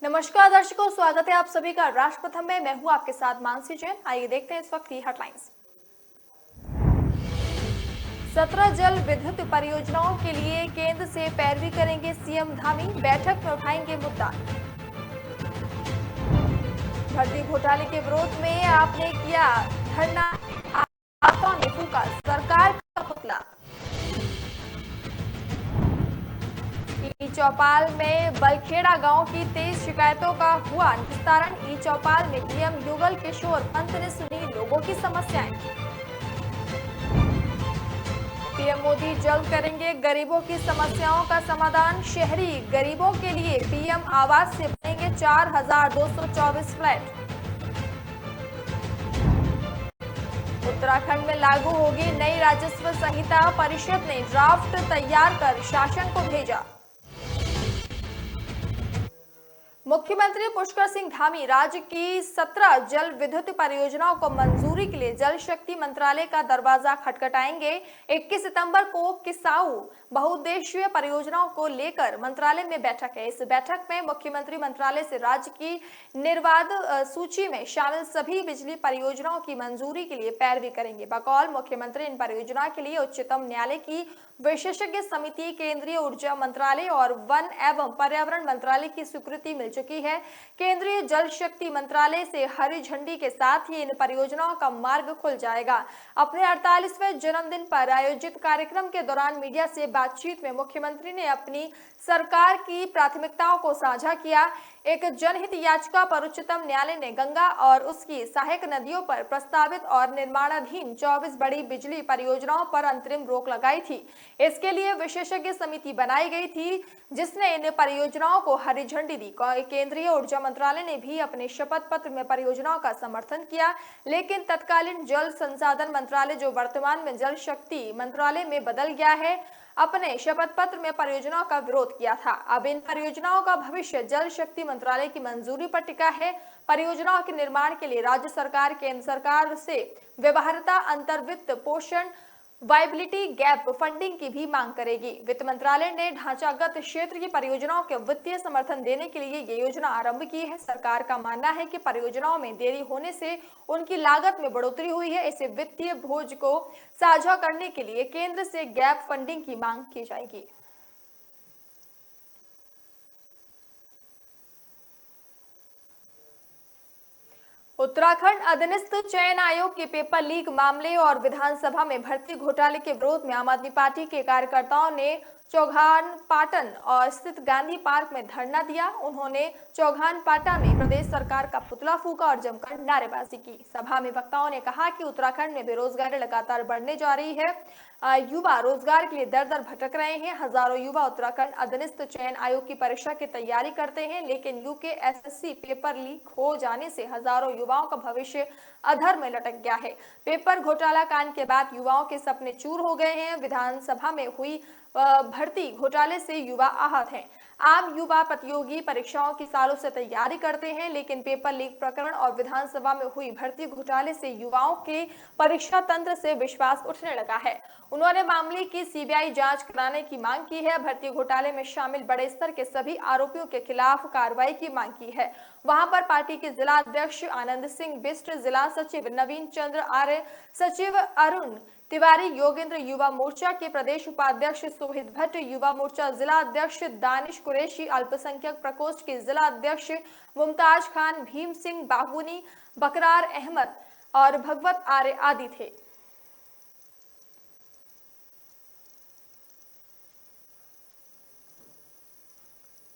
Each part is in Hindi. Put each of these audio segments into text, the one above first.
नमस्कार दर्शकों, स्वागत है आप सभी का राष्ट्र प्रथम में। मैं हूं आपके साथ मानसी जैन। आइए देखते हैं इस वक्त की हेडलाइंस। 17 जल विद्युत परियोजनाओं के लिए केंद्र से पैरवी करेंगे सीएम धामी, बैठक में उठाएंगे मुद्दा। भर्ती घोटाले के विरोध में आपने किया धरना, आपा ने फूका सरकार का पुतला। ई चौपाल में बलखेड़ा गांव की 23 शिकायतों का हुआ निस्तारण। ई चौपाल में डीएम युगल किशोर पंत ने सुनी लोगों की समस्याएं। पीएम मोदी जल्द करेंगे गरीबों की समस्याओं का समाधान। शहरी गरीबों के लिए पीएम आवास से बनेंगे 4224 फ्लैट। उत्तराखंड में लागू होगी नई राजस्व संहिता, परिषद ने ड्राफ्ट तैयार कर शासन को भेजा। मुख्यमंत्री पुष्कर सिंह धामी राज्य की 17 जल विद्युत परियोजनाओं को मंजूरी के लिए जल शक्ति मंत्रालय का दरवाजा खटखटाएंगे। 21 सितंबर को किसाऊ बहुउद्देशीय परियोजनाओं को लेकर मंत्रालय में बैठक है। इस बैठक में मुख्यमंत्री मंत्रालय से राज्य की निर्बाध सूची में शामिल सभी बिजली परियोजनाओं की मंजूरी के लिए पैरवी करेंगे। बकौल मुख्यमंत्री इन परियोजनाओं के लिए उच्चतम न्यायालय की विशेषज्ञ समिति, केंद्रीय ऊर्जा मंत्रालय और वन एवं पर्यावरण मंत्रालय की स्वीकृति मिल चुकी है। केंद्रीय जल शक्ति मंत्रालय से हरी झंडी के साथ ही इन परियोजनाओं का मार्ग खुल जाएगा। अपने 48वें जन्मदिन पर आयोजित कार्यक्रम के दौरान मीडिया से बातचीत में मुख्यमंत्री ने अपनी सरकार की प्राथमिकताओं को साझा किया। एक जनहित याचिका पर उच्चतम न्यायालय ने गंगा और उसकी सहायक नदियों पर प्रस्तावित और निर्माणाधीन 24 बड़ी बिजली परियोजनाओं पर अंतरिम रोक लगाई थी। इसके लिए विशेषज्ञ समिति बनाई गई थी जिसने इन परियोजनाओं को हरी झंडी दी। केंद्रीय ऊर्जा मंत्रालय ने भी अपने शपथ पत्र में परियोजनाओं का समर्थन किया, लेकिन तत्कालीन जल संसाधन मंत्रालय, जो वर्तमान में जल शक्ति मंत्रालय में बदल गया है, अपने शपथ पत्र में परियोजनाओं का विरोध किया था। अब इन परियोजनाओं का भविष्य जल शक्ति मंत्रालय की मंजूरी पर टिका है। परियोजनाओं के निर्माण के लिए राज्य सरकार केंद्र सरकार से व्यवहार्यता, अंतर्वित्त पोषण, वायबिलिटी गैप फंडिंग की भी मांग करेगी। वित्त मंत्रालय ने ढांचागत क्षेत्र की परियोजनाओं के वित्तीय समर्थन देने के लिए ये योजना आरंभ की है। सरकार का मानना है कि परियोजनाओं में देरी होने से उनकी लागत में बढ़ोतरी हुई है। इसे वित्तीय बोझ को साझा करने के लिए केंद्र से गैप फंडिंग की मांग की जाएगी। उत्तराखंड अधीनस्थ चयन आयोग के पेपर लीक मामले और विधानसभा में भर्ती घोटाले के विरोध में आम आदमी पार्टी के कार्यकर्ताओं ने चौघान पाटन और स्थित गांधी पार्क में धरना दिया। उन्होंने चौघान पाटा में प्रदेश सरकार का पुतला फूका और जमकर नारेबाजी की। सभा में वक्ताओं ने कहा कि उत्तराखंड में बेरोजगारी लगातार बढ़ने जा रही है। युवा रोजगार के लिए दर दर भटक रहे हैं। हजारों युवा उत्तराखंड अधीनस्थ चयन आयोग की परीक्षा की तैयारी करते हैं, लेकिन यूकेएसएससी पेपर लीक हो जाने से हजारों युवाओं का भविष्य अधर में लटक गया है। पेपर घोटाला कांड के बाद युवाओं के सपने चूर हो गए हैं। विधानसभा में हुई भर्ती घोटाले से युवा आहत हैं। आम युवा प्रतियोगी परीक्षाओं की सालों से तैयारी करते हैं, लेकिन पेपर लीक प्रकरण और विधानसभा में हुई भर्ती घोटाले से युवाओं के परीक्षा तंत्र से विश्वास उठने लगा है। उन्होंने मामले की सीबीआई जांच कराने की मांग की है। भर्ती घोटाले में शामिल बड़े स्तर के सभी आरोपियों के खिलाफ कार्रवाई की मांग की है। वहां पर पार्टी के जिला अध्यक्ष आनंद सिंह बिष्ट, जिला सचिव नवीन चंद्र आर्य, सचिव अरुण तिवारी, योगेंद्र युवा मोर्चा के प्रदेश उपाध्यक्ष सोहित भट्ट, युवा मोर्चा जिला अध्यक्ष दानिश कुरैशी, अल्पसंख्यक प्रकोष्ठ के जिला अध्यक्ष मुमताज खान, भीम सिंह बाहुनी, बकरार अहमद और भगवत आर्य आदि थे।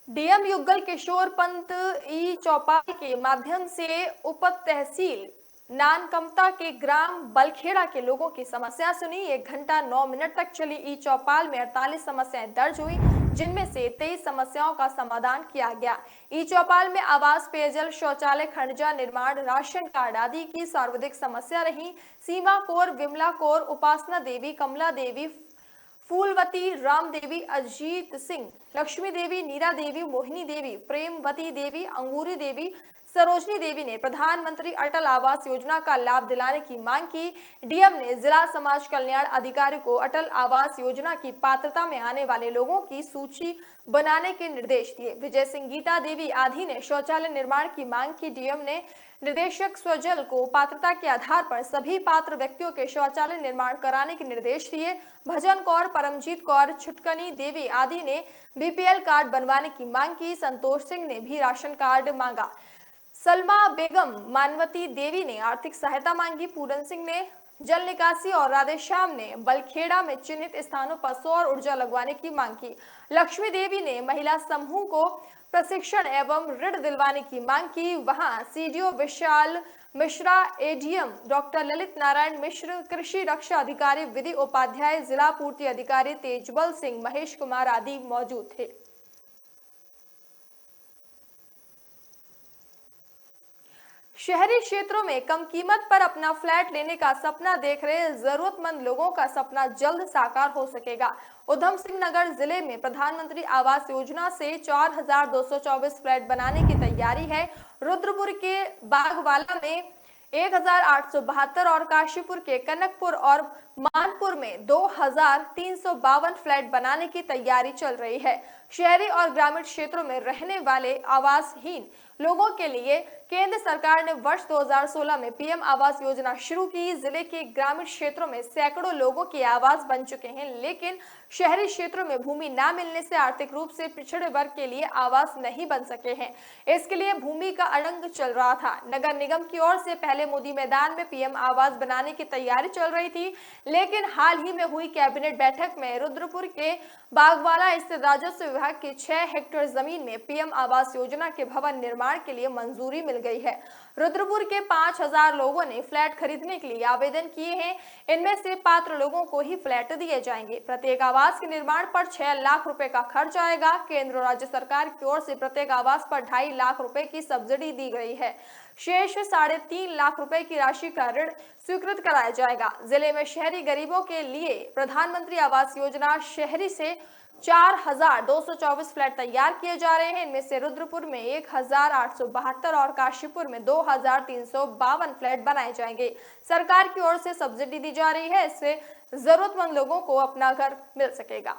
डीएम युगल किशोर पंत ई चौपाल के माध्यम से उप तहसील नानकमता के ग्राम बलखेड़ा के लोगों की समस्या सुनी। 1 घंटा 9 मिनट तक चली ई चौपाल में 48 समस्याएं दर्ज हुई, जिनमें से 23 समस्याओं का समाधान किया गया। ई चौपाल में आवास, पेयजल, शौचालय, खंडजा निर्माण, राशन कार्ड आदि की सर्वाधिक समस्या रही। सीमा कौर, विमला कौर, उपासना देवी, कमला देवी, फूलवती, राम देवी, अजीत सिंह, लक्ष्मी देवी, नीरा देवी, मोहिनी देवी, प्रेमवती देवी, अंगूरी देवी, सरोजनी देवी ने प्रधानमंत्री अटल आवास योजना का लाभ दिलाने की मांग की। डीएम ने जिला समाज कल्याण अधिकारी को अटल आवास योजना की पात्रता में आने वाले लोगों की सूची बनाने के निर्देश दिए। विजय सिंह, गीता देवी आदि ने शौचालय निर्माण की मांग की। डीएम ने निदेशक स्वजल को पात्रता के आधार पर सभी पात्र व्यक्तियों के शौचालय निर्माण कराने के निर्देश दिए। भजन कौर, परमजीत कौर, छुटकनी देवी आदि ने बीपीएल कार्ड बनवाने की मांग की। संतोष सिंह ने भी राशन कार्ड मांगा। सलमा बेगम, मानवती देवी ने आर्थिक सहायता मांगी। पूरन सिंह ने जल निकासी और राधेश्याम ने बलखेड़ा में चिन्हित स्थानों पर सौर ऊर्जा लगवाने की मांग की। लक्ष्मी देवी ने महिला समूह को प्रशिक्षण एवं ऋण दिलवाने की मांग की। वहां CDO Vishal Mishra, ADM doctor Lalit Narayan Mishra, कृषि रक्षा अधिकारी विधि उपाध्याय, जिला पूर्ति अधिकारी तेजबल सिंह, महेश कुमार आदि मौजूद थे। शहरी क्षेत्रों में कम कीमत पर अपना फ्लैट लेने का सपना देख रहे जरूरतमंद लोगों का सपना जल्द साकार हो सकेगा। उधम सिंह नगर जिले में प्रधानमंत्री आवास योजना से 4,224 फ्लैट बनाने की तैयारी है। रुद्रपुर के बागवाला में 1,872 और काशीपुर के कनकपुर और मानपुर में 2,352 फ्लैट बनाने की तैयारी चल रही है। शहरी और ग्रामीण क्षेत्रों में रहने वाले आवासहीन लोगों के लिए केंद्र सरकार ने वर्ष 2016 में पीएम आवास योजना शुरू की। जिले के ग्रामीण क्षेत्रों में सैकड़ों लोगों के आवास बन चुके हैं, लेकिन शहरी क्षेत्रों में भूमि न मिलने से आर्थिक रूप से पिछड़े वर्ग के लिए आवास नहीं बन सके हैं। इसके लिए भूमि का अड़ंग चल रहा था। नगर निगम की ओर से पहले मोदी मैदान में पीएम आवास बनाने की तैयारी चल रही थी, लेकिन हाल ही में हुई कैबिनेट बैठक में रुद्रपुर के बागवाला स्थित राजस्व विभाग की 6 हेक्टेयर जमीन में पीएम आवास योजना के भवन निर्माण के लिए मंजूरी मिल गई है। रुद्रपुर के 5,000 लोगों ने फ्लैट खरीदने के लिए आवेदन किए हैं। इनमें से पात्र लोगों को ही फ्लैट दिए जाएंगे। प्रत्येक आवास के निर्माण पर 6 लाख रुपए का खर्च आएगा। केंद्र और राज्य सरकार की ओर से प्रत्येक आवास पर 2.5 लाख रुपए की सब्सिडी दी गई है। शेष 3.5 लाख रुपए की राशि का ऋण स्वीकृत कराया जाएगा। जिले में शहरी गरीबों के लिए प्रधानमंत्री आवास योजना शहरी से 4,224 फ्लैट तैयार किए जा रहे हैं। इनमें से रुद्रपुर में 1,872 और काशीपुर में 2,352 फ्लैट बनाए जाएंगे। सरकार की ओर से सब्सिडी दी जा रही है, इससे जरूरतमंद लोगों को अपना घर मिल सकेगा।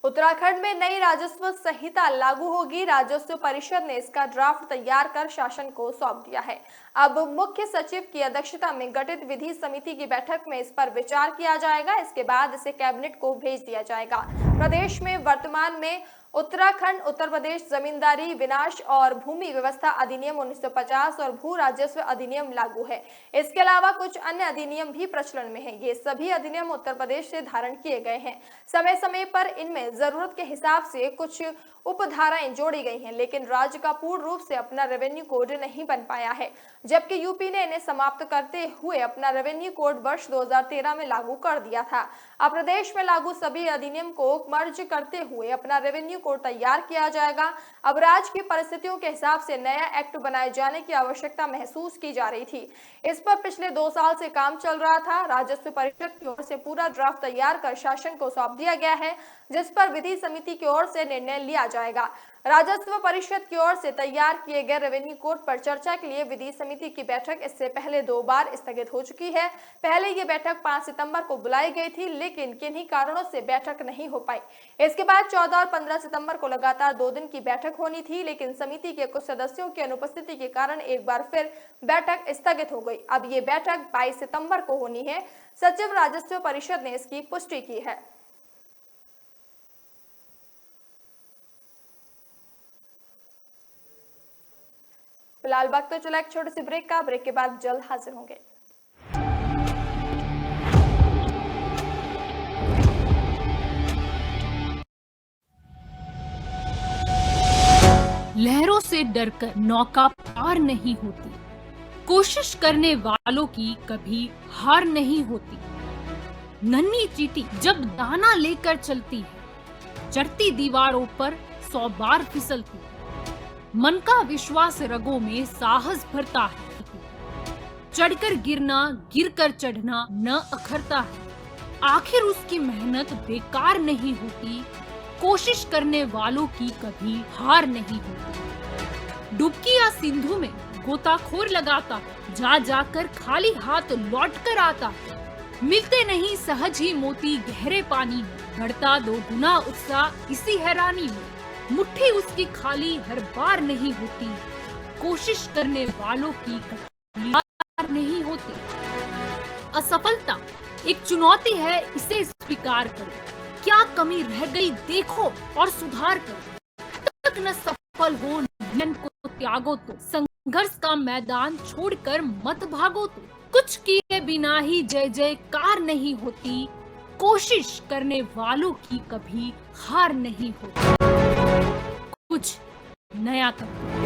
उत्तराखंड में नई राजस्व संहिता लागू होगी। राजस्व परिषद ने इसका ड्राफ्ट तैयार कर शासन को सौंप दिया है। अब मुख्य सचिव की अध्यक्षता में गठित विधि समिति की बैठक में इस पर विचार किया जाएगा। इसके बाद इसे कैबिनेट को भेज दिया जाएगा। प्रदेश में वर्तमान में उत्तराखंड उत्तर प्रदेश जमींदारी विनाश और भूमि व्यवस्था अधिनियम 1950 और भू राजस्व अधिनियम लागू है। इसके अलावा कुछ अन्य अधिनियम भी प्रचलन में हैं। ये सभी अधिनियम उत्तर प्रदेश से धारण किए गए हैं। समय समय पर इनमें जरूरत के हिसाब से कुछ उपधाराएं जोड़ी गई हैं, लेकिन राज्य का पूर्ण रूप से अपना रेवेन्यू कोड नहीं बन पाया है, जबकि यूपी ने इन्हें समाप्त करते हुए अपना रेवेन्यू कोड वर्ष 2013 में लागू कर दिया था। अब प्रदेश में लागू सभी अधिनियम को मर्ज करते हुए अपना रेवेन्यू कोड तैयार किया जाएगा। अब राज्य की परिस्थितियों के हिसाब से नया एक्ट बनाए जाने की आवश्यकता महसूस की जा रही थी। इस पर पिछले 2 साल से काम चल रहा था। राजस्व परिषद की ओर से पूरा ड्राफ्ट तैयार कर शासन को सौंप दिया गया है, जिस पर विधि समिति की ओर से निर्णय लिया जाएगा। राजस्व परिषद की ओर से तैयार किए गए रेवेन्यू कोड पर चर्चा के लिए विधि समिति की बैठक इससे पहले 2 बार स्थगित हो चुकी है। पहले ये बैठक 5 सितंबर को बुलाई गई थी, लेकिन किन्हीं कारणों से बैठक नहीं हो पाई। इसके बाद 14 और 15 सितंबर को लगातार 2 दिन की बैठक होनी थी, लेकिन समिति के कुछ सदस्यों की अनुपस्थिति के कारण एक बार फिर बैठक स्थगित हो गई। अब ये बैठक 22 सितंबर को होनी है। सचिव राजस्व परिषद ने इसकी पुष्टि की है। फिलहाल वक्त तो चला एक छोटे से ब्रेक का। ब्रेक के बाद जल्द हाजिर होंगे। लहरों से डरकर नौका पार नहीं होती, कोशिश करने वालों की कभी हार नहीं होती। नन्ही चींटी जब दाना लेकर चलती है, चढ़ती दीवारों पर 100 बार फिसलती है। मन का विश्वास रगों में साहस भरता है। चढ़कर गिरना, गिरकर चढ़ना न अखरता है। आखिर उसकी मेहनत बेकार नहीं होती। कोशिश करने वालों की कभी हार नहीं होती। डुबकी या सिंधु में गोताखोर लगाता, जा जाकर खाली हाथ लौट कर आता। मिलते नहीं सहज ही मोती गहरे पानी में, बढ़ता दो गुना उत्साह इसी हैरानी में। मुट्ठी उसकी खाली हर बार नहीं होती, कोशिश करने वालों की कभी हार नहीं होती। असफलता एक चुनौती है, इसे स्वीकार करो। क्या कमी रह गई देखो और सुधार करो। तक न सफल हो नियन को त्यागो तो, संघर्ष का मैदान छोड़कर मत भागो तो। कुछ किए बिना ही जय जयकार नहीं होती, कोशिश करने वालों की कभी हार नहीं होती। कुछ नया करो।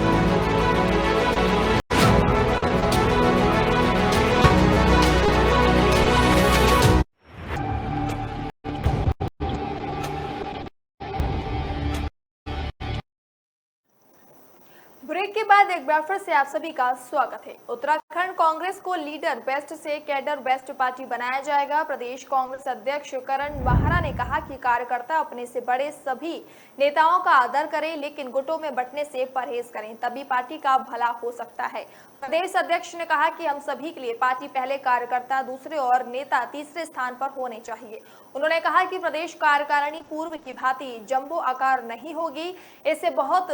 ब्रेक के बाद एक बार फिर से आप सभी का स्वागत है। उत्तराखंड कांग्रेस को लीडर बेस्ट से कैडर बेस्ट पार्टी बनाया जाएगा। प्रदेश कांग्रेस अध्यक्ष करण माहरा ने कहा कि कार्यकर्ता अपने से बड़े सभी नेताओं का आदर करें, लेकिन गुटों में बंटने से परहेज करें, तभी पार्टी का भला हो सकता है। प्रदेश अध्यक्ष ने कहा कि हम सभी के लिए पार्टी पहले, कार्यकर्ता दूसरे और नेता तीसरे स्थान पर होने चाहिए। उन्होंने कहा कि प्रदेश कार्यकारिणी पूर्व की भांति जंबो आकार नहीं होगी, इसे बहुत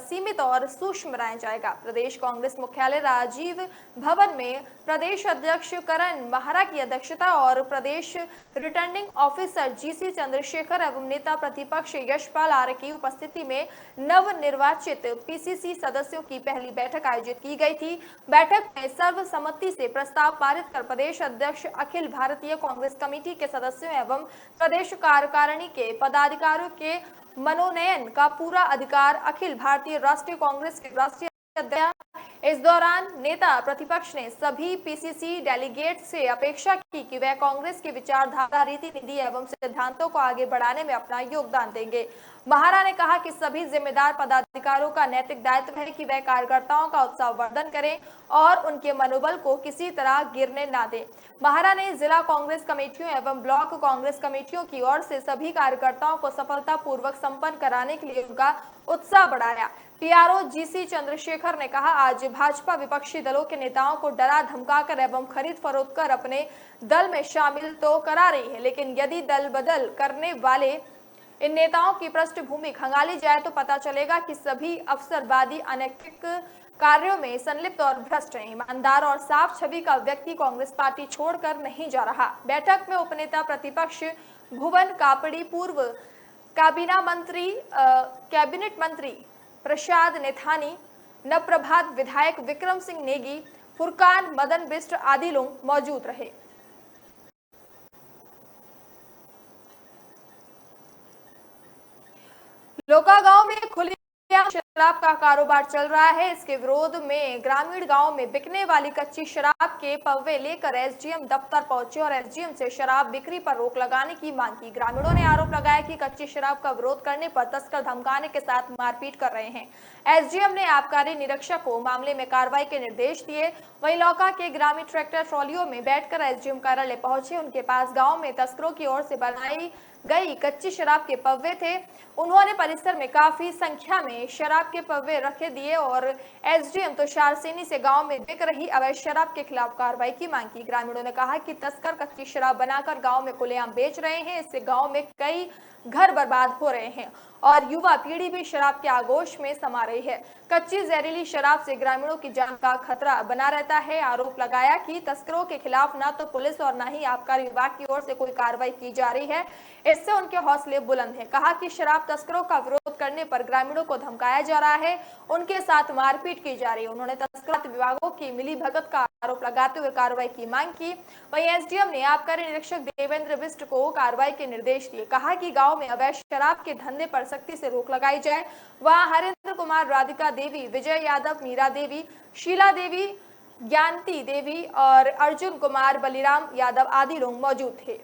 सीमित और सूक्ष्म बनाया जाएगा। प्रदेश कांग्रेस मुख्यालय राजीव भवन में प्रदेश अध्यक्ष करण माहरा की अध्यक्षता और प्रदेश रिटर्निंग ऑफिसर जीसी चंद्रशेखर एवं नेता प्रतिपक्ष यशपाल आर्य की उपस्थिति में नवनिर्वाचित पीसीसी सदस्यों की पहली बैठक आयोजित की गई थी। बैठक में सर्वसम्मति से प्रस्ताव पारित कर प्रदेश अध्यक्ष अखिल भारतीय कांग्रेस कमेटी के सदस्यों एवं प्रदेश कार्यकारिणी के पदाधिकारियों के मनोनयन का पूरा अधिकार अखिल भारतीय राष्ट्रीय कांग्रेस के राष्ट्रीय अध्यक्ष। इस दौरान नेता प्रतिपक्ष ने सभी पीसीसी डेलीगेट से अपेक्षा की कि वह कांग्रेस की विचारधारा, रीति नीति एवं सिद्धांतों को आगे बढ़ाने में अपना योगदान देंगे। माहरा ने कहा कि सभी जिम्मेदार पदाधिकारियों का नैतिक दायित्व है कि वह कार्यकर्ताओं का उत्साह वर्धन करें और उनके मनोबल को किसी तरह गिरने ना दें। माहरा ने जिला कांग्रेस कमेटियों एवं ब्लॉक कांग्रेस कमेटियों की ओर से सभी कार्यकर्ताओं को सफलतापूर्वक संपन्न कराने के लिए उनका उत्साह बढ़ाया। पीआरओ जीसी चंद्रशेखर ने कहा, आज भाजपा विपक्षी दलों के नेताओं को डरा धमकाकर एवं खरीद फरोख्त कर अपने दल में शामिल तो करा रही है, लेकिन यदि दल बदल करने वाले इन नेताओं की पृष्ठभूमि खंगाली जाए तो पता चलेगा कि सभी अवसरवादी अनैतिक कार्यों में संलिप्त और भ्रष्ट हैं। ईमानदार और साफ छवि का व्यक्ति कांग्रेस पार्टी छोड़कर नहीं जा रहा। बैठक में उपनेता प्रतिपक्ष भुवन कापड़ी, पूर्व कैबिनेट मंत्री प्रसाद नेथानी, नवप्रभात विधायक विक्रम सिंह नेगी, फुरकान मदन बिष्ट आदि लोग मौजूद रहे। लोका गांव में खुली शराब का कारोबार चल रहा है। इसके विरोध में ग्रामीण गांव में बिकने वाली कच्ची शराब के पव्वे लेकर एसडीएम दफ्तर पहुंचे और एसडीएम से शराब बिक्री पर रोक लगाने की मांग की। ग्रामीणों ने आरोप लगाया कि कच्ची शराब का विरोध करने पर तस्कर धमकाने के साथ मारपीट कर रहे हैं। एसडीएम ने आबकारी निरीक्षक को मामले में कार्रवाई के निर्देश दिए। वहीं लौका के ग्रामीण ट्रैक्टर ट्रॉलियों में बैठकर एसडीएम कार्यालय पहुंचे। उनके पास गाँव में तस्करों की ओर से बनाई गई कच्ची शराब के पव्वे थे। उन्होंने परिसर में काफी संख्या में शराब के पव्वे रखे दिए और एसडीएम तुषार सैनी से गांव में बिक रही अवैध शराब के खिलाफ कार्रवाई की मांग की। ग्रामीणों ने कहा कि तस्कर कच्ची शराब बनाकर गांव में खुलेआम बेच रहे हैं, इससे गांव में कई घर बर्बाद हो रहे हैं और युवा पीढ़ी भी शराब के आगोश में समा रही है। कच्ची जहरीली शराब से ग्रामीणों की जान का खतरा बना रहता है। आरोप लगाया कि तस्करों के खिलाफ न तो पुलिस और न ही आबकारी विभाग की ओर से कोई कार्रवाई की जा रही है, इससे उनके हौसले बुलंद हैं। कहा कि शराब तस्करों का विरोध करने पर ग्रामीणों को धमकाया जा रहा है, उनके साथ मारपीट की जा रही है। उन्होंने तस्कर विभागों की मिलीभगत का आरोप लगाते हुए कार्रवाई की मांग की। वहीं एसडीएम ने आबकारी निरीक्षक देवेंद्र बिष्ट को कार्रवाई के निर्देश दिए। कहा कि गांव में अवैध शराब के धंधे पर सख्ती से रोक लगाई जाए। वहां हरेंद्र कुमार, राधिका देवी, विजय यादव, मीरा देवी, शीला देवी, ज्ञानती देवी और अर्जुन कुमार, बलिराम यादव आदि लोग मौजूद थे।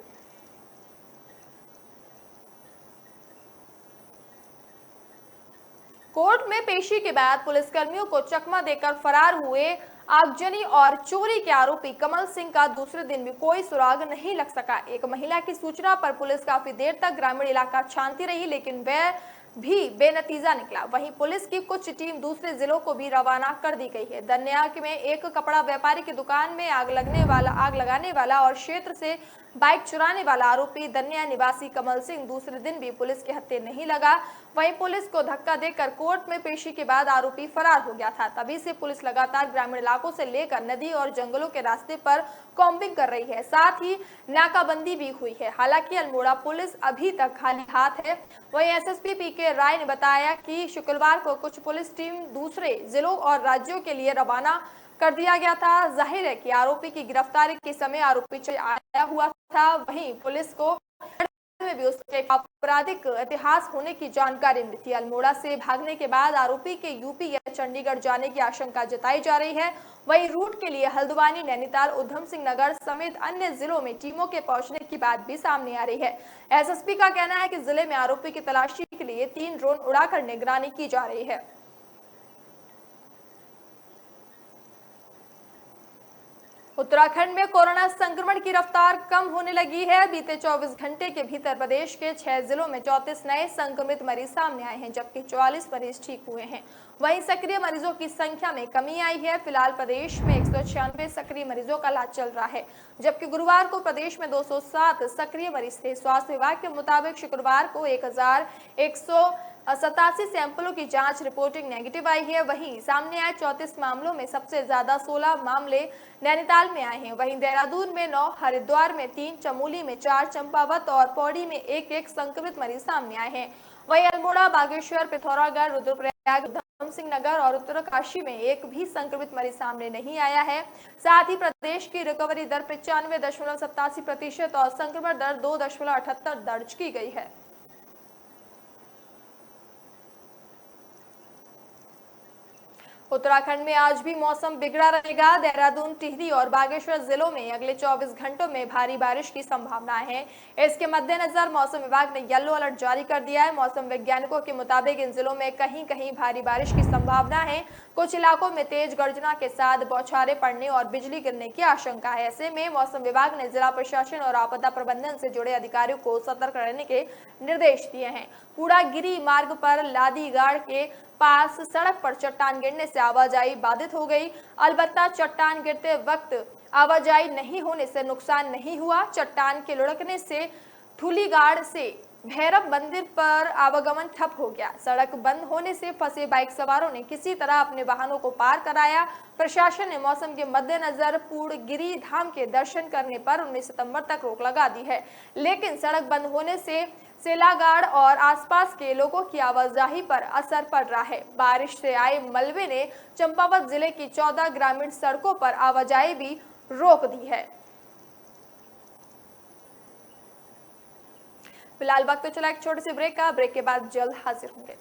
कोर्ट में पेशी के बाद पुलिसकर्मियों को चकमा देकर फरार हुए आगजनी और चोरी के आरोपी कमल सिंह का दूसरे दिन भी कोई सुराग नहीं लग सका। एक महिला की सूचना पर पुलिस काफी देर तक ग्रामीण इलाका छानती रही, लेकिन वह भी बेनतीजा निकला। वहीं पुलिस की कुछ टीम दूसरे जिलों को भी रवाना कर दी गई है। दन्या में एक कपड़ा व्यापारी की दुकान में आग लगाने वाला और क्षेत्र से बाइक चुराने वाला आरोपी दन्या निवासी कमल सिंह दूसरे दिन भी पुलिस के हत्थे नहीं लगा। वहीं पुलिस को धक्का देकर कोर्ट में पेशी के बाद आरोपी फरार हो गया था। तभी से पुलिस लगातार ग्रामीण इलाकों से लेकर नदी और जंगलों के रास्ते पर कॉम्बिंग कर रही है, साथ ही नाकाबंदी भी हुई है। हालांकि अल्मोड़ा पुलिस अभी तक खाली हाथ है। वहीं एसएसपी पीके राय ने बताया कि शुक्रवार को कुछ पुलिस टीम दूसरे जिलों और राज्यों के लिए रवाना कर दिया गया था। जाहिर है कि आरोपी की गिरफ्तारी के समय आरोपी आया हुआ था। वहीं पुलिस को में भी उसके आपराधिक इतिहास होने की जानकारी मिली थी। अल्मोड़ा से भागने के बाद आरोपी के यूपी या चंडीगढ़ जाने की आशंका जताई जा रही है। वहीं रूट के लिए हल्द्वानी, नैनीताल, उधम सिंह नगर समेत अन्य जिलों में टीमों के पहुंचने की बात भी सामने आ रही है। एसएसपी का कहना है कि जिले में आरोपी की तलाशी के लिए 3 ड्रोन उड़ाकर निगरानी की जा रही है। उत्तराखंड में कोरोना संक्रमण की रफ्तार कम होने लगी है। बीते 24 घंटे के भीतर प्रदेश के 6 जिलों में 34 नए संक्रमित मरीज सामने आए हैं, जबकि 44 मरीज ठीक हुए हैं। वहीं सक्रिय मरीजों की संख्या में कमी आई है। फिलहाल प्रदेश में 196 सक्रिय मरीजों का इलाज चल रहा है, जबकि गुरुवार को प्रदेश में 207 सक्रिय मरीज थे। स्वास्थ्य विभाग के मुताबिक शुक्रवार को 1187 सैंपलों की जांच रिपोर्टिंग नेगेटिव आई है। वहीं सामने आए 34 मामलों में सबसे ज्यादा 16 मामले नैनीताल में आए हैं। वहीं देहरादून में 9, हरिद्वार में 3, चमोली में 4, चंपावत और पौड़ी में 1-1 संक्रमित मरीज सामने आए हैं। वहीं अल्मोड़ा, बागेश्वर, पिथौरागढ़, रुद्रप्रयाग, उधम सिंह नगर और उत्तरकाशी में एक भी संक्रमित मरीज सामने नहीं आया है। साथ ही प्रदेश की रिकवरी दर 95.87% और संक्रमण दर 2.78 दर्ज की गई है। उत्तराखंड में आज भी मौसम बिगड़ा रहेगा। देहरादून, टिहरी और बागेश्वर जिलों में अगले 24 घंटों में भारी बारिश की संभावना है। इसके मद्देनजर मौसम विभाग ने येलो अलर्ट जारी कर दिया है। मौसम वैज्ञानिकों के मुताबिक इन जिलों में कहीं कहीं भारी बारिश की संभावना है। कुछ इलाकों में तेज गर्जना के साथ बौछारें पड़ने और बिजली गिरने की आशंका है। ऐसे में मौसम विभाग ने जिला प्रशासन और आपदा प्रबंधन से जुड़े अधिकारियों को सतर्क रहने के निर्देश दिए हैं। पूड़ागिरी मार्ग पर लादीगाड़ के पास सड़क पर चट्टान गिरने से आवाजाही बाधित हो गई। अलबत्ता चट्टान गिरते वक्त आवाजाही नहीं होने से नुकसान नहीं हुआ। चट्टान के लुढ़कने से ठूलीगाड़ से भैरव मंदिर पर आवागमन ठप हो गया। सड़क बंद होने से फंसे बाइक सवारों ने किसी तरह अपने वाहनों को पार कराया। प्रशासन ने मौसम के मद्देनजर पूड़गिरी धाम के दर्शन करने पर 19 सितंबर तक रोक लगा दी है, लेकिन सड़क बंद होने से सेलागाड़ और आसपास के लोगों की आवाजाही पर असर पड़ रहा है। बारिश से आए मलबे ने चंपावत जिले की 14 ग्रामीण सड़कों पर आवाजाही भी रोक दी है। फिलहाल वक्त तो चला एक छोटे से ब्रेक का। ब्रेक के बाद जल्द हाजिर होंगे।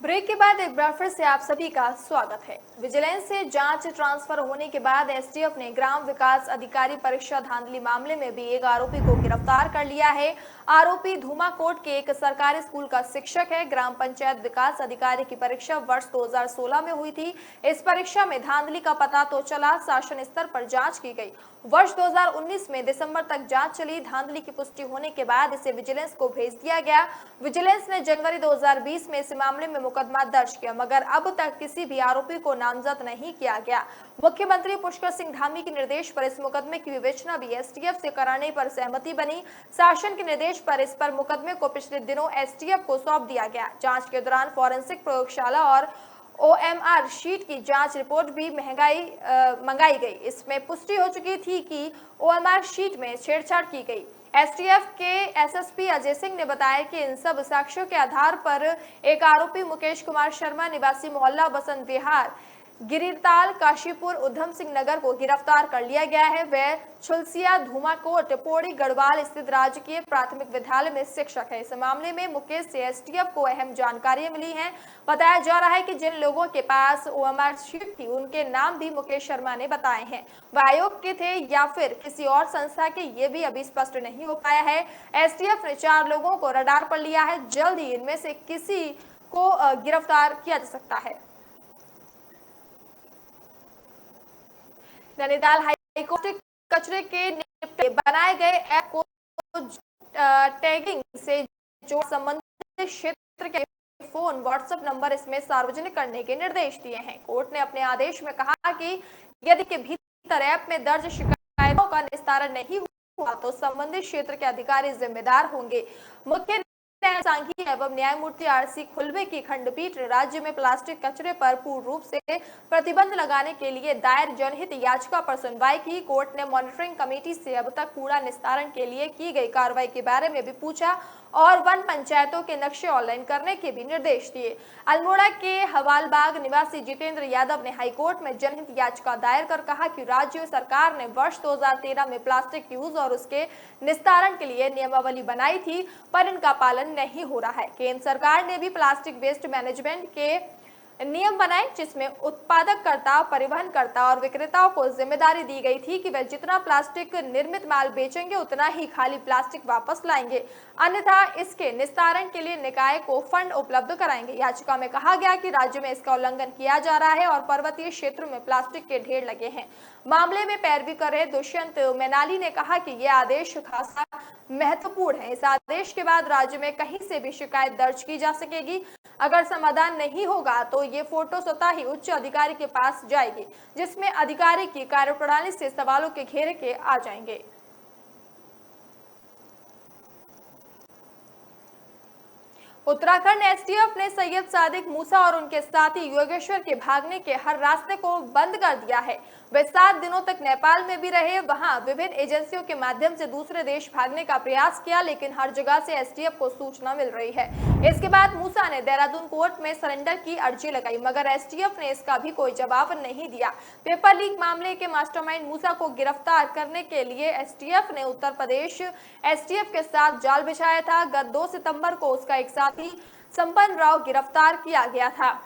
ब्रेक के बाद एक बार फिर से आप सभी का स्वागत है। विजिलेंस से जांच ट्रांसफर होने के बाद एसटीएफ ने ग्राम विकास अधिकारी परीक्षा धांधली मामले में भी एक आरोपी को गिरफ्तार कर लिया है। आरोपी धूमाकोट के एक सरकारी स्कूल का शिक्षक है। ग्राम पंचायत विकास अधिकारी की परीक्षा वर्ष 2016 में हुई थी। इस परीक्षा में धांधली का पता तो चला, शासन स्तर पर जांच की गई। वर्ष 2019 में दिसंबर तक जांच चली। धांधली की पुष्टि होने के बाद इसे विजिलेंस को भेज दिया गया। विजिलेंस ने जनवरी 2020 में इस मामले में मुकदमा दर्ज किया, मगर अब तक किसी भी आरोपी को नामजद नहीं किया गया। मुख्यमंत्री पुष्कर सिंह धामी के निर्देश पर इस मुकदमे की विवेचना भी एसटीएफ से कराने पर सहमति बनी। शासन के निर्देश पर इस पर मुकदमे को पिछले दिनों एसटीएफ को सौंप दिया गया। जांच के दौरान फॉरेंसिक प्रयोगशाला और ओएमआर शीट की जांच रिपोर्ट भी मंगाई गई। इसमें पुष्टि हो चुकी थी कि ओएमआर शीट में छेड़छाड़ की गई। एसटीएफ के एसएसपी अजय सिंह ने बताया कि इन सब साक्ष्यों के आधार पर एक आरोपी मुकेश कुमार शर्मा निवासी मोहल्ला बसंत विहार गिरिताल, काशीपुर, उधम सिंह नगर को गिरफ्तार कर लिया गया है। वह छुलसिया, धूमाकोट, पौड़ी, गढ़वाल स्थित राजकीय प्राथमिक विद्यालय में शिक्षक है। इस मामले में मुकेश से एसटीएफ को अहम जानकारी मिली है। बताया जा रहा है कि जिन लोगों के पास ओएमआर शीट थी उनके नाम भी मुकेश शर्मा ने बताए हैं। वह आयोग के थे या फिर किसी और संस्था के, ये भी अभी स्पष्ट नहीं हो पाया है। एसटीएफ ने 4 लोगों को रडार पर लिया है। जल्द ही इनमें से किसी को गिरफ्तार किया जा सकता है। नैनीताल हाईकोर्ट कचरे के निपटारे बनाए गए ऐप को टैगिंग से जोड़ संबंधित क्षेत्र के फोन, व्हाट्सएप नंबर इसमें सार्वजनिक करने के निर्देश दिए हैं। कोर्ट ने अपने आदेश में कहा कि यदि के भीतर ऐप में दर्ज शिकायतों का निस्तारण नहीं हुआ तो संबंधित क्षेत्र के अधिकारी जिम्मेदार होंगे। मुख्य सांघिक एवं न्यायमूर्ति आरसी खुलबे की खंडपीठ ने राज्य में प्लास्टिक कचरे पर पूर्ण रूप से प्रतिबंध लगाने के लिए दायर जनहित याचिका पर सुनवाई की। कोर्ट ने मॉनिटरिंग कमेटी से अब तक कूड़ा निस्तारण के लिए की गई कार्रवाई के बारे में भी पूछा और वन पंचायतों के नक्शे ऑनलाइन करने के भी निर्देश दिए। अल्मोड़ा के हवालबाग निवासी जितेंद्र यादव ने हाईकोर्ट में जनहित याचिका दायर कर कहा कि राज्य सरकार ने वर्ष 2013 में प्लास्टिक यूज और उसके निस्तारण के लिए नियमावली बनाई थी, पर इनका पालन नहीं हो रहा है। केंद्र सरकार ने भी प्लास्टिक वेस्ट मैनेजमेंट के नियम बनाए जिसमें उत्पादककर्ता, परिवहनकर्ता और विक्रेताओं को जिम्मेदारी दी गई थी कि वे जितना प्लास्टिक निर्मित माल बेचेंगे उतना ही खाली प्लास्टिक वापस लाएंगे, अन्यथा इसके निस्तारण के लिए निकाय को फंड उपलब्ध कराएंगे। याचिका में कहा गया कि राज्य में इसका उल्लंघन किया जा रहा है और पर्वतीय क्षेत्रों में प्लास्टिक के ढेर लगे हैं। मामले में पैरवी कर रहे दुष्यंत मैनाली ने कहा कि यह आदेश खासा महत्वपूर्ण है। इस आदेश के बाद राज्य में कहीं से भी शिकायत दर्ज की जा सकेगी। अगर समाधान नहीं होगा तो ये फोटो स्वतः ही उच्च अधिकारी के पास जाएगी, जिसमें अधिकारी की कार्यप्रणाली से सवालों के घेरे के आ जाएंगे। उत्तराखंड एसटीएफ ने सैयद सादिक मूसा और उनके साथी योगेश्वर के भागने के हर रास्ते को बंद कर दिया है। वे 7 दिनों तक नेपाल में भी रहे, वहां विभिन्न एजेंसियों के माध्यम से दूसरे देश भागने का प्रयास किया, लेकिन हर जगह से एसटीएफ को सूचना मिल रही है। इसके बाद मूसा ने देहरादून कोर्ट में सरेंडर की अर्जी लगाई, मगर एसटीएफ ने इसका भी कोई जवाब नहीं दिया। पेपर लीक मामले के मास्टरमाइंड मूसा को गिरफ्तार करने के लिए एसटीएफ ने उत्तर प्रदेश एसटीएफ के साथ जाल बिछाया था। गत 2 सितंबर को उसका एक साथी संपन्न राव गिरफ्तार किया गया था।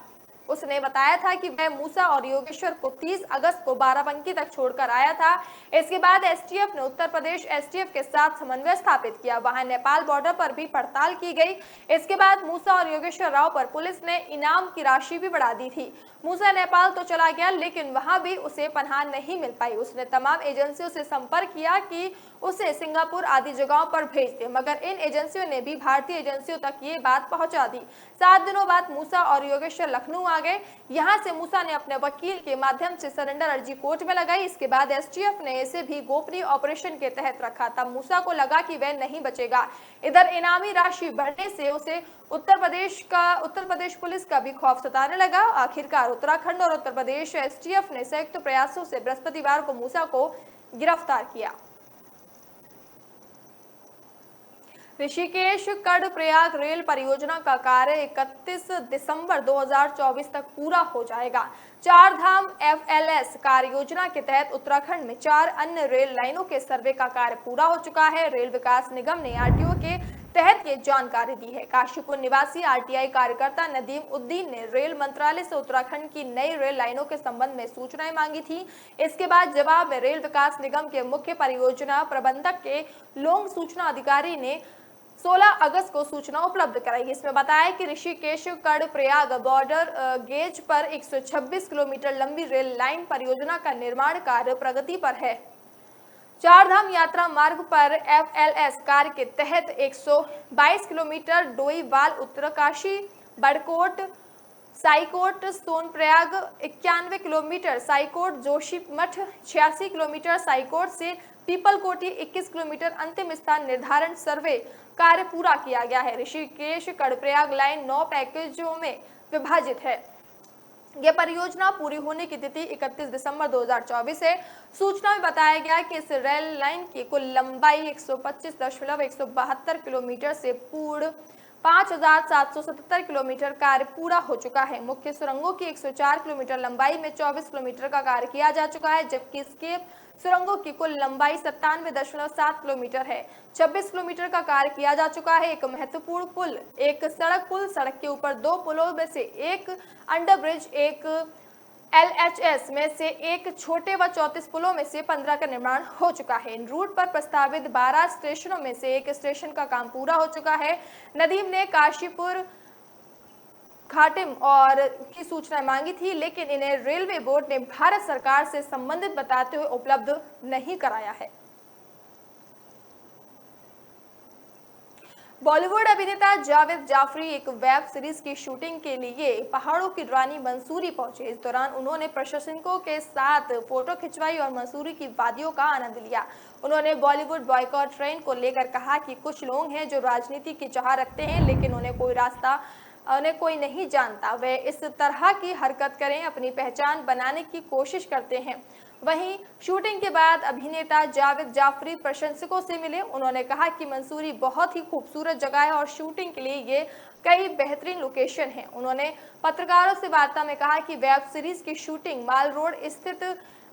उसने बताया था कि वह मूसा और योगेश्वर को 30 अगस्त को बाराबंकी तक छोड़कर आया था। इसके बाद एसटीएफ ने उत्तर प्रदेश एसटीएफ के साथ समन्वय स्थापित किया। वहां नेपाल बॉर्डर पर भी पड़ताल की गई। इसके बाद मूसा और योगेश्वर राव पर पुलिस ने इनाम की राशि भी बढ़ा दी थी। मूसा नेपाल तो चला गया, लेकिन वहां भी उसे पनाह नहीं मिल पाई। उसने तमाम एजेंसियों से संपर्क किया कि उसे सिंगापुर आदि जगहों पर भेज दे, मगर इन एजेंसियों ने भी भारतीय एजेंसियों तक ये बात पहुंचा दी। 7 दिनों बाद मूसा और योगेश्वर लखनऊ आ गए। यहां से मूसा ने अपने वकील के माध्यम से सरेंडर अर्जी कोर्ट में लगाई। इसके बाद एसटीएफ ने इसे भी गोपनीय ऑपरेशन के तहत रखा। तब मूसा को लगा कि वह नहीं बचेगा। इधर इनामी राशि बढ़ने से उसे उत्तर प्रदेश पुलिस का भी खौफ सताने लगा। आखिरकार उत्तराखंड और उत्तर प्रदेश एसटीएफ ने संयुक्त प्रयासों से बृहस्पतिवार को मूसा को गिरफ्तार किया। ऋषिकेश कर्णप्रयाग रेल परियोजना का कार्य 31 दिसंबर 2024 तक पूरा हो जाएगा। 4 धाम FLS कार्य योजना के तहत उत्तराखंड में 4 अन्य रेल लाइनों के सर्वे का कार्य पूरा हो चुका है। रेल विकास निगम ने आरटीओ के तहत ये जानकारी दी है। काशीपुर निवासी आरटीआई कार्यकर्ता नदीम उद्दीन ने रेल मंत्रालय से उत्तराखंड की नई रेल लाइनों के संबंध में सूचनाएं मांगी थी। इसके बाद जवाब में रेल विकास निगम के मुख्य परियोजना प्रबंधक के लोंग सूचना अधिकारी ने 16 अगस्त को सूचना उपलब्ध कराई। इसमें बताया कि ऋषिकेश कर्णप्रयाग बॉर्डर गेज पर 126 किलोमीटर लंबी रेल लाइन परियोजना का निर्माण कार्य प्रगति पर है। 4 धाम यात्रा मार्ग पर FLS कार्य के तहत 122 kilometre Doiwala Uttarkashi Barkot Saikot Sonprayag, 91 kilometre Saikot Joshimath, 86 kilometre Saikot से पीपलकोटी, 21 किलोमीटर अंतिम स्थान निर्धारण सर्वे कार्य पूरा किया गया है। ऋषिकेश कर्णप्रयाग लाइन 9 पैकेजों में विभाजित है। यह परियोजना पूरी होने की तिथि 31 दिसंबर 2024 है। सूचना में बताया गया कि इस रेल लाइन की कुल लंबाई 125.172 किलोमीटर से पूर्ण 5,777 किलोमीटर कार्य पूरा हो चुका है। मुख्य सुरंगों की 104 किलोमीटर लंबाई में 24 किलोमीटर का कार्य किया जा चुका है, जबकि स्केप सुरंगों की कुल लंबाई 97.7 किलोमीटर है। 26 किलोमीटर का कार्य किया जा चुका है। एक महत्वपूर्ण पुल, एक सड़क पुल, सड़क के ऊपर 2 पुलों में से एक अंडरब्रिज, एक LHS में से एक छोटे व 34 पुलों में से 15 का निर्माण हो चुका है। इन रूट पर प्रस्तावित 12 स्टेशनों में से एक स्टेशन का काम पूरा हो चुका है। नदीम ने काशीपुर घाटिम और की सूचना मांगी थी, लेकिन इन्हें रेलवे बोर्ड ने भारत सरकार से संबंधित बताते हुए उपलब्ध नहीं कराया है। बॉलीवुड अभिनेता जावेद जाफरी एक वेब सीरीज की शूटिंग के लिए पहाड़ों की रानी मंसूरी पहुंचे। इस दौरान उन्होंने प्रशंसकों के साथ फोटो खिंचवाई और मंसूरी की वादियों का आनंद लिया। उन्होंने बॉलीवुड बॉयकॉट ट्रेंड को लेकर कहा कि कुछ लोग हैं जो राजनीति की चाह रखते हैं, लेकिन उन्हें कोई नहीं जानता। वे इस तरह की हरकत करें, अपनी पहचान बनाने की कोशिश करते हैं। वहीं शूटिंग के बाद अभिनेता जावेद जाफरी प्रशंसकों से मिले। उन्होंने कहा कि मंसूरी बहुत ही खूबसूरत जगह है और शूटिंग के लिए ये कई बेहतरीन लोकेशन है। उन्होंने पत्रकारों से वार्ता में कहा कि वेब सीरीज की शूटिंग माल रोड स्थित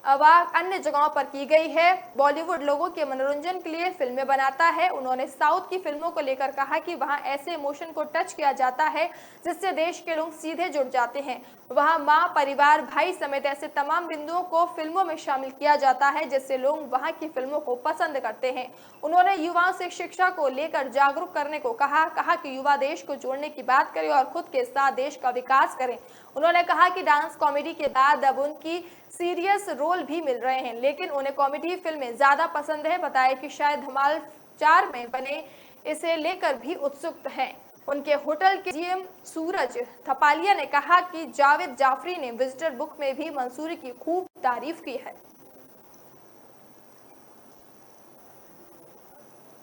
व अन्य जगहों पर की गई है। बॉलीवुड लोगों के मनोरंजन के लिए फिल्में बनाता है। उन्होंने साउथ की फिल्मों को लेकर कहा कि वहां ऐसे इमोशन को टच किया जाता है जिससे देश के लोग सीधे जुड़ जाते हैं। वहां माँ, परिवार, भाई समेत ऐसे तमाम बिंदुओं को फिल्मों में शामिल किया जाता है जिससे लोग वहां की फिल्मों को पसंद करते हैं। उन्होंने युवाओं से शिक्षा को लेकर जागरूक करने को कहा कि युवा देश को जोड़ने की बात करें और खुद के साथ देश का विकास करें। उन्होंने कहा कि डांस कॉमेडी के बाद अब उनकी सीरियस रोल भी मिल रहे हैं, लेकिन उन्हें कॉमेडी फिल्में ज्यादा पसंद है। बताया कि शायद धमाल 4 में बने इसे लेकर भी उत्सुक हैं। उनके होटल के GM सूरज थपालिया ने कहा कि जावेद जाफरी ने विजिटर बुक में भी मंसूरी की खूब तारीफ की है।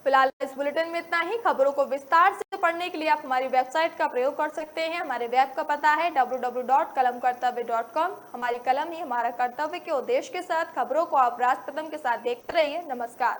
फिलहाल इस बुलेटिन में इतना ही। खबरों को विस्तार से पढ़ने के लिए आप हमारी वेबसाइट का प्रयोग कर सकते हैं। हमारे वेब का पता है www.kalamkartavya.com। हमारी कलम ही हमारा कर्तव्य के उद्देश्य के साथ खबरों को आप राज कदम के साथ देखते रहिए। नमस्कार।